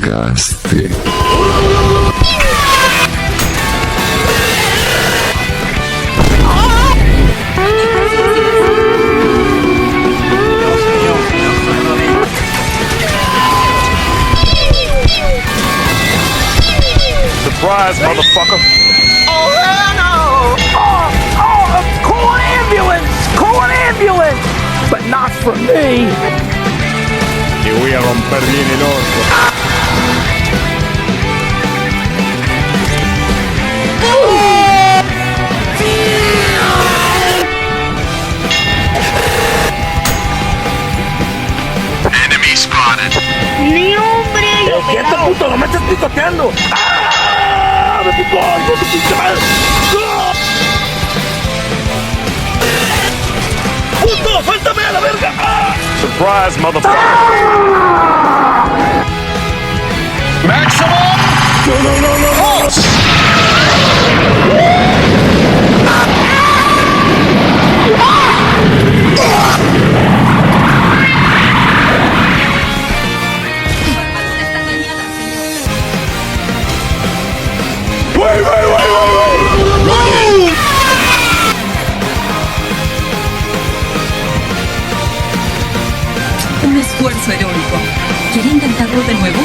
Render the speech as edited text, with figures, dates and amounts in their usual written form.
cagaste. Surprise, motherfucker! Oh, hell no! Call an ambulance! Call an ambulance! But not for me! Te voy a romper bien el orto. Enemy spotted. ¡Ni hombre! ¡Quieto, puto! ¡No me estás picoteando! ¡Ah! ¡Me picó! ¡Hijo de su pinche madre! ¡Ah! ¡Puto! ¡Suéltame a la verga! ¡Ah! Surprise, motherfucker! Maximum. No! Un esfuerzo heroico. ¿Quiere intentarlo de nuevo?